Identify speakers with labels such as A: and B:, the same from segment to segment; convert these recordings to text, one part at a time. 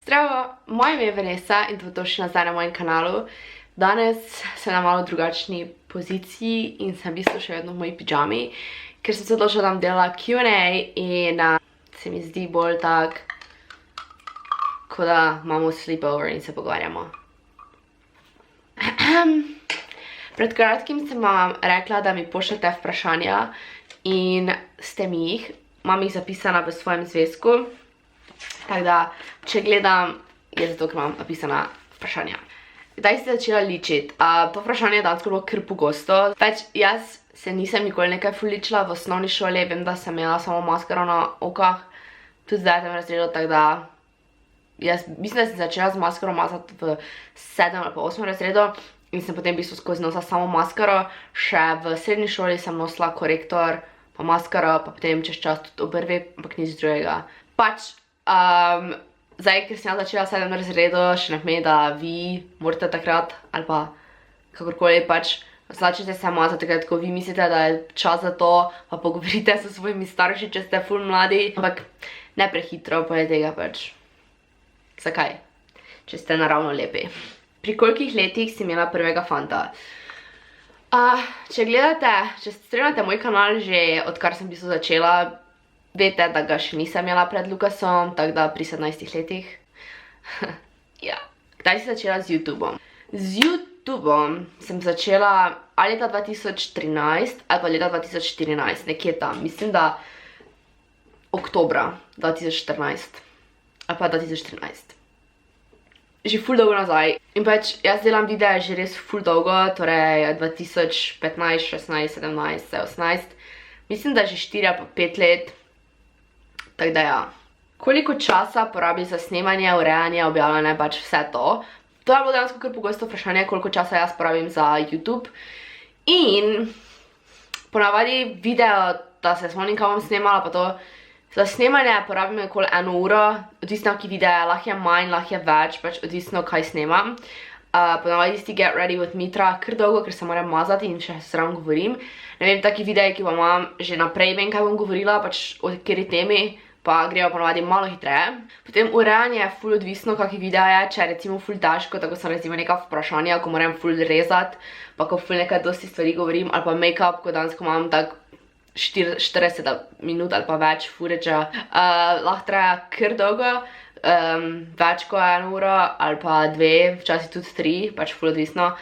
A: Zdravo, moje ime je Vanessa in dobrodošli nazaj na mojem kanalu. Danes sem na malo drugačni poziciji in sem v bistvu še vedno v moji pidžami, ker sem se odločila, da bom delala Q&A in se mi zdi bolj tak, kot da imamo sleepover in se pogovarjamo. Pred kratkim sem vam rekla, da mi pošljete vprašanja in ste mi jih. Imam jih zapisana v svojem zvezku. Tako da, če gledam, je zato, ker imam napisana vprašanja. Kdaj ste začela ličiti? To vprašanje je dansko bilo kar pogosto. Jaz se nisem nikoli nekaj ful ličila v osnovni šoli. Vem, da sem imela samo maskaro na okah. Tudi zdaj sem razredila, tako da... Jaz mislim, da sem začela z maskaro mazati v 7. ali pa 8. razredu in sem potem v bistvu skozi nosila samo maskaro. Še v srednji šoli sem nosila korektor, pa maskaro, pa potem čez čas tudi obrvi, ampak nič drugega. Zdaj, ker sem začela v 7. razredu, še ne pomeni, da vi morate takrat, ali pa kakorkoli začnete se mazati takrat, ko vi mislite, da je čas za to, pa pogovorite s svojimi starši, če ste ful mladi, ampak ne prehitro, poleg tega Zakaj? Če ste naravno lepi. Pri kolikih letih si imela prvega fanta? Če gledate, če spremljate moj kanal že odkar sem v bistvu začela, veste, da ga še nisem imela pred Lukasom, tako da pri 17 letih. Ja. Kdaj si začela z YouTubeom? Z YouTubeom sem začela ali leta 2013 ali pa leta 2014, nekje tam. Mislim, da oktobra 2014 ali pa 2013. Že ful dolgo nazaj. In jaz delam videe že res ful dolgo, torej 2015, 16, 17, 18. Mislim, da že 4 ali pa 5 let. Tako da ja. Koliko časa porabi za snemanje, urejanje, objavljanje, vse to? To je bilo dejansko kar pogosto vprašanje, koliko časa jaz porabim za YouTube. In ponavadi video, da se spomnim, kaj bom snemala, pa to za snemanje porabim okoli 1 uro, odvisno ki videe, lahko je manj, lahko je več, odvisno kaj snemam. Ponavadi tisti Get Ready with Me traja kar dolgo, ker se moram mazati in še sram govorim. Ne vem, taki videi, ki pa imam, že naprej vem, kaj bom govorila, o kateri temi, pa grejo ponavadi malo hitreje. Potem urejanje je ful odvisno, kakšni video je, če je recimo ful težko, tako so recimo neka vprašanja, ko moram ful rezati, pa ko ful nekaj dosti stvari govorim, ali pa make-up, ko dansko imam tak 40 minut ali pa več fureča, lahko traja kar dolgo, več kot 1 uro ali pa 2, včasih tudi 3, ful odvisno.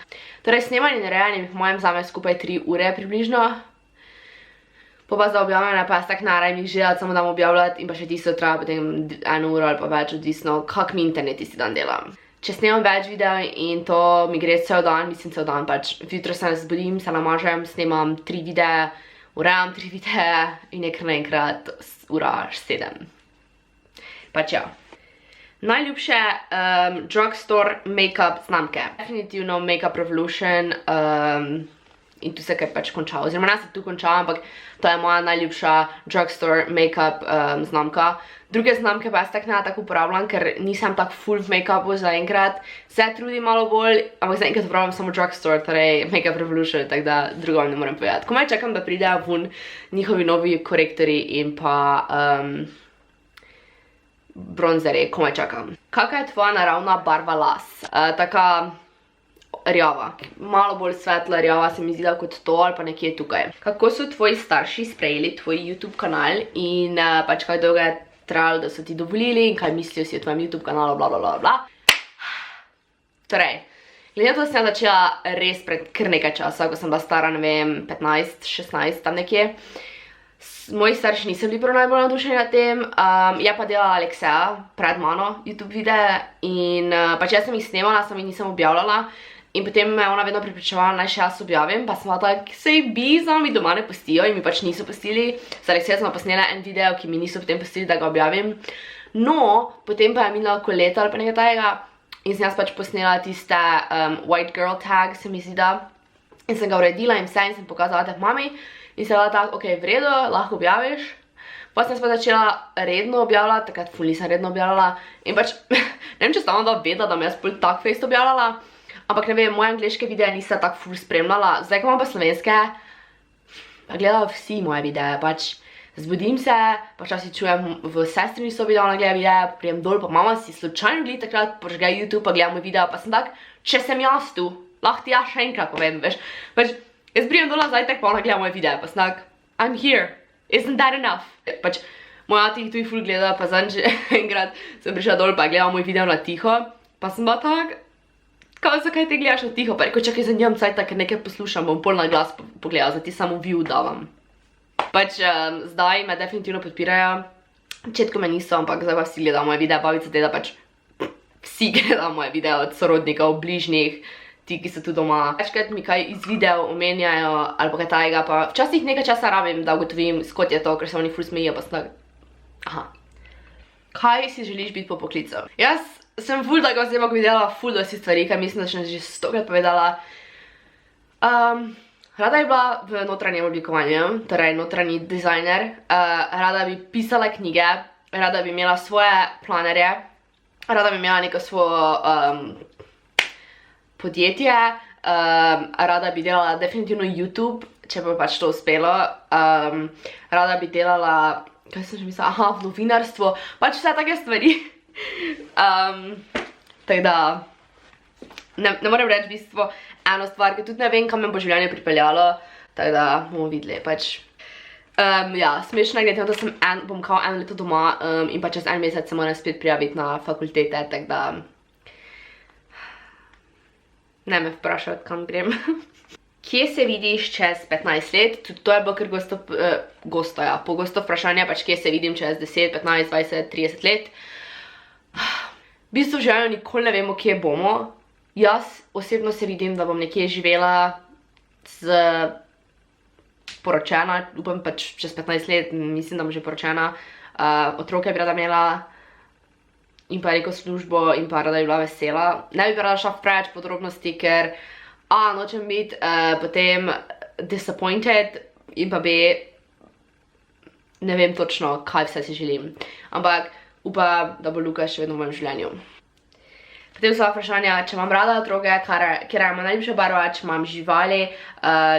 A: Torej, snemanje in urejanje v mojem zame skupaj 3 ure približno. Pa za objavljanje pa jaz tak naravim jih želati, samo dam objavljati in pa še tisto traja potem 1 uro ali pa več, odvisno, kak mi internet tisti dan delam. Če snemam več videov in to mi gre cel dan, mislim cel dan, jutro se ne zbudim, se namažem, snemam 3 videe, urejam 3 videe in je kar naenkrat ura 7. Ja. Najljubše drugstore make-up znamke. Definitivno Makeup Revolution in tu se kaj konča. Oziroma ne se tu konča, ampak to je moja najljubša drugstore make-up znamka. Druge znamke pa jaz tako uporabljam, ker nisem tak full v make-upu zaenkrat. Se trudim malo bolj, ampak zaenkrat uporabljam samo drugstore, torej Makeup Revolution, tako da drugo vam ne morem povedati. Komaj čakam, da pridejo ven njihovi novi korektori in pa bronzeri, komaj čakam. Kakva je tvoja naravna barva las? Taka rjava. Malo bolj svetla rjava se mi zdi kot to ali pa nekje tukaj. Kako so tvoji starši sprejeli tvoj YouTube kanal in kaj dolgo je trajalo, da so ti dovolili in kaj mislijo si o tvojem YouTube kanalu, bla bla bla bla. Torej, glede na to, da sem začela res pred kar nekaj časa, ko sem bila stara, ne vem, 15, 16, tam nekje. Moji starši niso bili prav najbolj navdušeni nad tem, je pa delala Alexeja pred mano YouTube videe in jaz sem jih snemala, sem jih nisem objavljala. In potem me ona vedno pripričevala, naj še jaz objavim, pa sem bila tak, sej bi, za mi doma ne pustijo in mi niso pustili. Z Alexeja smo posnela en video, ki mi niso potem pustili, da ga objavim. No, potem pa je minilo leto ali pa nekaj tajega in sem jaz posnela tiste white girl tag, se mi zdi da. In sem ga uredila in vse in sem pokazala te mami in se je bila tak, ok, v redu, lahko objaviš. Pa sem pa začela redno objavljati, takrat ful nisem redno objavljala in ne vem, če stavno da vedela, da me jaz pol tak face objavljala. Ampak ne vem, moje angleške videe nisem tako ful spremljala. Zdaj, ko imam pa slovenske, pa gledajo vsi moje videe, zbudim se, pa včasih čujem v sestrini sobi, da ona gleda videa, prijem dol, pa mama si slučajno gleda takrat, požge YouTube, pa gledam moj video, pa sem tak, če sem jaz tu, lahko ti jaz še enkrat povem, veš. Pač, jaz prijem dol na zajtrk, pa ona gleda moj video, pa sem tak, I'm here, isn't that enough? Pač, moj ati jih tu ful gleda, pa zanj enkrat sem prišla dol, pa gledam moj video na tiho, pa sem bila tak, zakaj te gledaš na tiho, pa rekel, čakaj, za njom cajta, ker nekaj poslušam, bom pol na glas pogledala, za ti samo view davam. Pač zdaj me definitivno podpirajo, v začetku me niso, ampak zdaj pa vsi gledajo moje videe, babica, deda, pač vsi gledajo moje videe od sorodnikov, bližnjih, ti, ki so tu doma. Večkrat mi kaj iz videov omenjajo, ali pa kaj tajega, pa včasih nekaj časa rabim, da ugotovim, skot je to, ker se oni ful smejijo, pa sem tak, aha, kaj si želiš biti po poklicu? Jaz sem ful tako oseba, ko bi delala ful dosti stvari, kaj mislim, da sem že 100krat povedala. Rada bi bila v notranjem oblikovanju, torej notranji dizajner, rada bi pisala knjige, rada bi imela svoje planerje, rada bi imela neko svoje podjetje, rada bi delala definitivno YouTube, če bi pač to uspelo, rada bi delala, kaj sem že mislila, aha, v novinarstvo, pač vse take stvari. Tako da, ne morem reči v bistvu eno stvar, ker tudi ne vem, kam me bo življenje pripeljalo, tako da bomo videli, pač. Ja, smešno je, da bom kao 1 leto doma in pa čez 1 mesec se moram spet prijaviti na fakultete, tako da ne me vprašati, kam grem. Kje se vidiš čez 15 let? Tudi to je bilo kar pogosto vprašanje, pač kje se vidim čez 10, 15, 20, 30 let. V bistvu v življenju nikoli ne vemo, kje bomo. Jaz osebno se vidim, da bom nekje živela poročena, upam pač čez 15 let, mislim, da bom že poročena, otroke bi rada imela in pa neko službo in pa rada bi bila vesela. Ne bi rada šla v preveč podrobnosti, ker nočem biti potem disappointed in pa ne vem točno, kaj vse si želim. Ampak upam, da bo Luka še vedno v mojem življenju. Potem so vprašanja, če imam rada otroke, kjer je moja najljubša barva, če imam živali,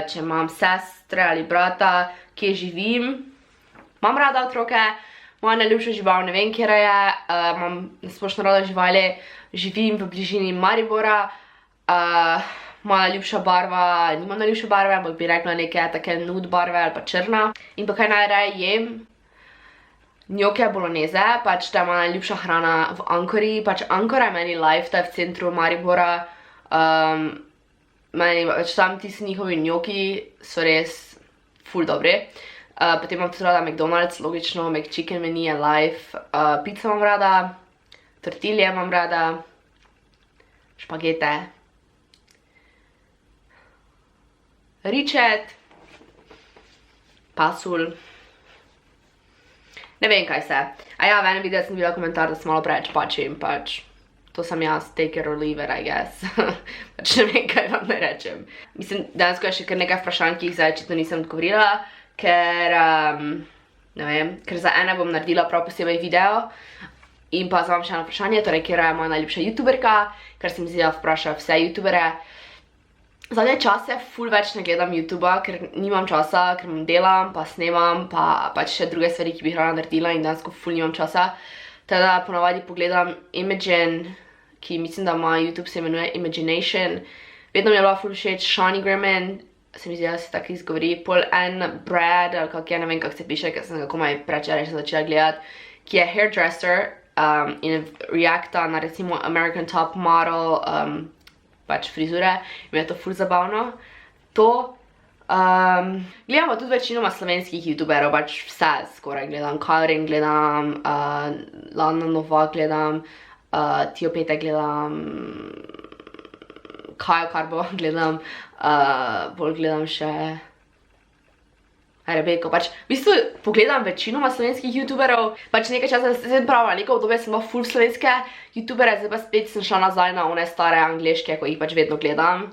A: če imam sestre ali brata, kje živim. Imam rada otroke, moja najljubša žival, ne vem, kjer je, imam splošno rada živali, živim v bližini Maribora, moja najljubša barva, nimam najljubše barve, ampak bi rekla neke take nude barve ali pa črna. In pa kaj najraje jem? Njoke bolognese, pač to je moja najljubša hrana v Ankori, pač Ankora je meni life, to je v centru Maribora, meni pač tam tisti njihovi njoki so res ful dobri. Potem imam tudi rada McDonald's, logično, McChicken meni je life, pizza imam rada, tortilje imam rada, špagete, ričet, pasulj. Ne vem, kaj se. A ja, v enem videu sem videla komentar, da sem malo preveč pačim, pač to sem jaz, take it or leave it, I guess. Pač ne vem, kaj vam ne rečem. Mislim, dejansko je še kar nekaj vprašanj, ki jih zdaj očitno nisem odgovorila, ker, ne vem, ker za ene bom naredila prav posebej video. In pa za vam še eno vprašanje, torej, kjer je moja najljubša youtuberka, ker sem zida vprašala vse youtubere. Zadnje čase ful več ne gledam YouTuba, ker nimam časa, ker delam, pa snemam, pa pač še druge stvari, ki bi rada naredila in dejansko ful nimam časa. Teda ponavadi pogledam Imogen, ki mislim, da ima YouTube se imenuje Imagination. Vedno mi je bila ful všeč Shani Grimmon, se mi zdi, da se tako izgovori, Paul N. Brad, ali kak je, ne vem, kak se piše, ker sem ga komaj prečeraj sem začela gledati, ki je hairdresser in reacta na recimo American Top Model, pač frizure, in je to ful zabavno. To, gledam pa tudi večinoma slovenskih youtuberov, pač vse skoraj gledam, Karen gledam, Lana Novak gledam, Tio Pete gledam, Kajo Karbo gledam, bolj gledam še Rebeko, pač v bistvu pogledam večinoma slovenskih youtuberov, pač nekaj časa sem pravila, neko obdobje sem bila ful slovenske youtubere, zdaj pa spet sem šla nazaj na one stare angleške, ko jih pač vedno gledam,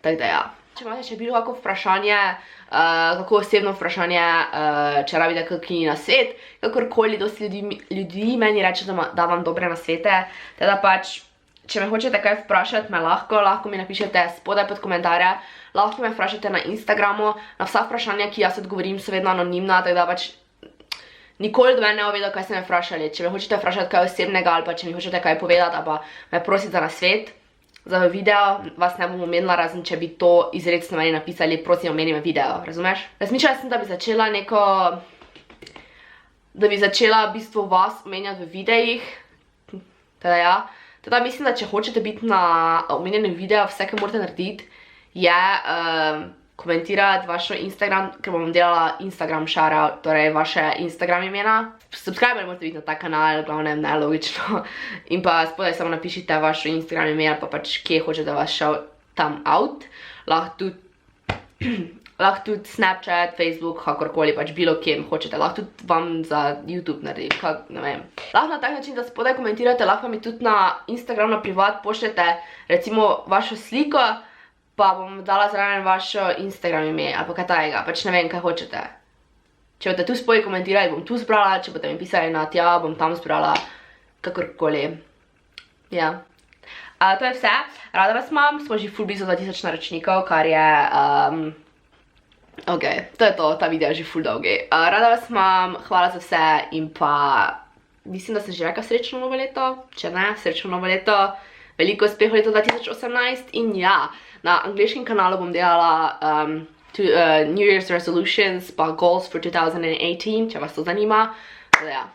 A: tako da ja. Če imate še bilo kako vprašanje, kako osebno vprašanje, če rabite kakšen nasvet, kakorkoli, dosti ljudi meni reče, da vam dobre nasvete, teda pač, če me hočete kaj vprašati, me lahko mi napišete spodaj pod komentarje, lahko me vprašate na Instagramu, na vsa vprašanja, ki jaz odgovorim, so vedno anonimna, tako da pač nikoli do mene ne bo vedel, kaj ste me vprašali. Če me hočete vprašati kaj osebnega ali pa če mi hočete kaj povedati ali pa me prositi za nasvet za video, vas ne bom omenila, razen če bi to izrecno meni napisali, prosim, omeni me video, razumeš? Razmišljala sem, da bi začela v bistvu vas omenjati v videih, teda ja. Teda mislim, da če hočete biti na omenjenem videu, vse, kar morate narediti, je komentirati vašo Instagram, ker bom delala Instagram shoutout, torej vaše Instagram imena. Subscriber morate biti na ta kanal, glavnem nelogično. In pa spodaj samo napišite vašo Instagram ime ali pa pač kje hočete vas shout tam out. Lahko tudi Snapchat, Facebook, kakorkoli, pač bilo kjem hočete. Lahko tudi vam za YouTube naredi, ne vem. Lahko na tak način, da spodaj komentirate, lahko mi tudi na Instagram na privat pošljete recimo vašo sliko, pa bom dala zraven vašo Instagram ime, ali pa kaj tajega, pač ne vem, kaj hočete. Če boste tu spodaj komentirali, bom tu zbrala, če boste mi pisali na tja, bom tam zbrala, kakorkoli. Ja. To je vse, rada vas imam, smo že ful blizu 2000 naročnikov, kar je, ok, to je to, ta video je že ful dolgi. Rada vas imam, hvala za vse in pa mislim, da sem že rekla srečno novo leto, če ne, srečno novo leto, veliko uspehov leto 2018 in ja, na angliškem kanalu bom delala New Year's Resolutions pa Goals for 2018, če vas to zanima. Ja.